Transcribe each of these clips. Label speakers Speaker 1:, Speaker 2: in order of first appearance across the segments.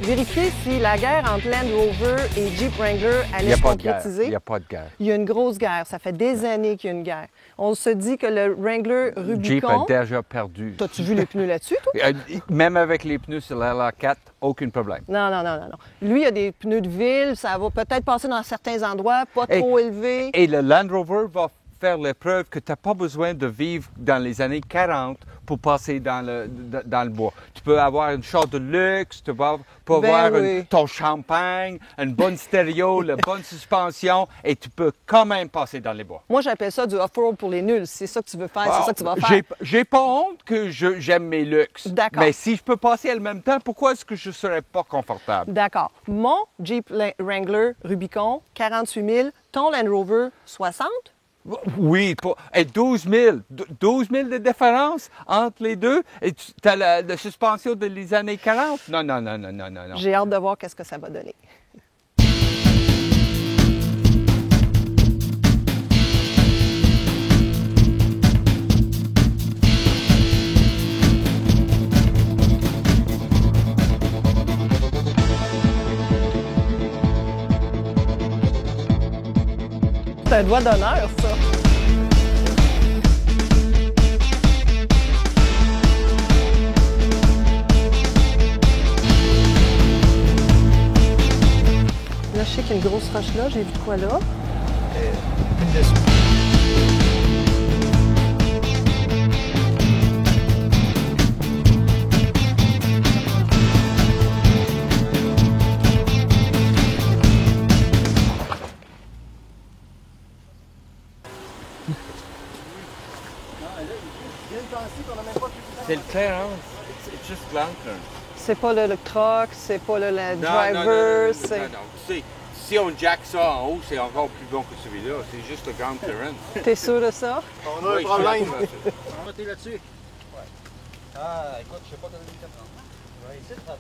Speaker 1: vérifier si la guerre entre Land Rover et Jeep Wrangler allait se concrétiser.
Speaker 2: Il n'y a pas de guerre.
Speaker 1: Il y a une grosse guerre. Ça fait des années qu'il y a une guerre. On se dit que le Wrangler Rubicon...
Speaker 2: Jeep a déjà perdu.
Speaker 1: T'as-tu vu les pneus là-dessus, toi?
Speaker 2: Même avec les pneus sur l'LR4, aucun problème.
Speaker 1: Non. Lui, il a des pneus de ville. Ça va peut-être passer dans certains endroits, pas trop élevés.
Speaker 2: Et le Land Rover va faire l'épreuve que tu n'as pas besoin de vivre dans les années 40 pour passer dans le bois. Tu peux avoir une chambre de luxe, tu peux avoir ton champagne, une bonne stéréo, une bonne suspension, et tu peux quand même passer dans les bois.
Speaker 1: Moi, j'appelle ça du off-road pour les nuls. C'est ça que tu veux faire, c'est ça que tu vas faire.
Speaker 2: J'ai pas honte que j'aime mes luxes.
Speaker 1: D'accord.
Speaker 2: Mais si je peux passer en même temps, pourquoi est-ce que je ne serais pas confortable?
Speaker 1: D'accord. Mon Jeep Wrangler Rubicon, 48 000. Ton Land Rover, 60?
Speaker 2: Oui, et 12 000 de différence entre les deux, et tu as la suspension des années 40? Non.
Speaker 1: J'ai hâte de voir qu'est-ce que ça va donner. C'est un doigt d'honneur, ça. Là, je sais qu'il y a une grosse roche là. J'ai vu de quoi là?
Speaker 3: Une dessous.
Speaker 2: C'est le clearance. C'est juste l'encre.
Speaker 1: C'est pas le truck, c'est pas le driver, c'est...
Speaker 2: Non. Si on jack ça en haut, c'est encore plus bon que celui-là. C'est juste le grand clearance.
Speaker 1: T'es sûr de ça?
Speaker 3: On a un problème.
Speaker 4: On va là-dessus. Ouais. Ah, écoute, je sais pas t'as dit 4 ans. Ouais, ici, tu toi,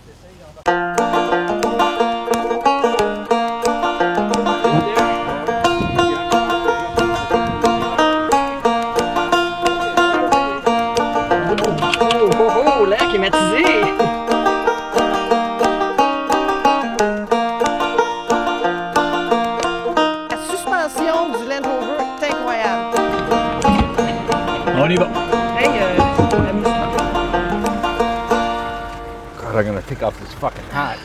Speaker 4: t'essayes d'en
Speaker 1: Oh, l'air climatisé! La suspension du Land Rover est incroyable.
Speaker 3: On y va.
Speaker 1: Hey, amuse-toi.
Speaker 2: God, I'm gonna take off this fucking hat.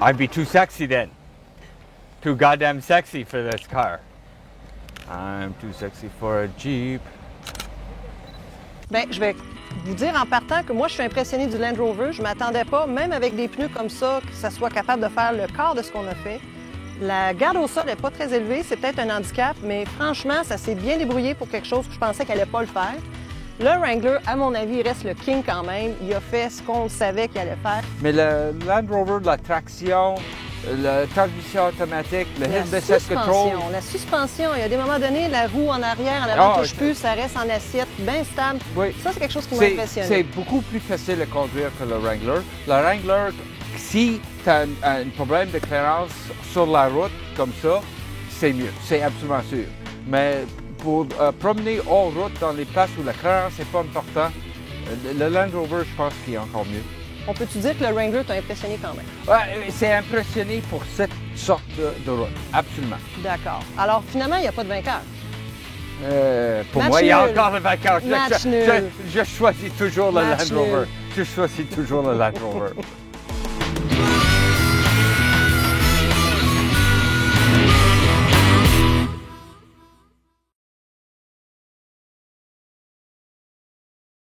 Speaker 2: I'd be too sexy then. Too goddamn sexy for this car. I'm too sexy for a Jeep.
Speaker 1: Bien, je vais vous dire en partant que moi, je suis impressionnée du Land Rover. Je ne m'attendais pas, même avec des pneus comme ça, que ça soit capable de faire le quart de ce qu'on a fait. La garde au sol n'est pas très élevée, c'est peut-être un handicap, mais franchement, ça s'est bien débrouillé pour quelque chose que je pensais qu'elle n'allait pas le faire. Le Wrangler, à mon avis, reste le king quand même. Il a fait ce qu'on savait qu'il allait faire.
Speaker 2: Mais le Land Rover, la traction, la transmission automatique, le Hill Descent Control.
Speaker 1: La suspension, il y a des moments donnés, la roue en arrière, en avant, touche plus, ça reste en assiette, bien stable.
Speaker 2: Oui.
Speaker 1: Ça, c'est quelque chose qui m'a impressionné.
Speaker 2: C'est beaucoup plus facile à conduire que le Wrangler. Le Wrangler, si tu as un problème de clairance sur la route comme ça, c'est mieux, c'est absolument sûr. Mais pour promener hors route dans les places où la clairance n'est pas important, le Land Rover, je pense qu'il est encore mieux.
Speaker 1: On peut-tu dire que le Wrangler t'a impressionné quand même?
Speaker 2: Ouais, c'est impressionné pour cette sorte de route, absolument.
Speaker 1: D'accord. Alors, finalement, il n'y a pas de vainqueur.
Speaker 2: Pour
Speaker 1: Match
Speaker 2: moi, il y a
Speaker 1: nul.
Speaker 2: encore le vainqueur.
Speaker 1: Match nul.
Speaker 2: Je choisis toujours le
Speaker 1: Match
Speaker 2: Land Rover.
Speaker 1: nul.
Speaker 2: Je choisis toujours le Land Rover.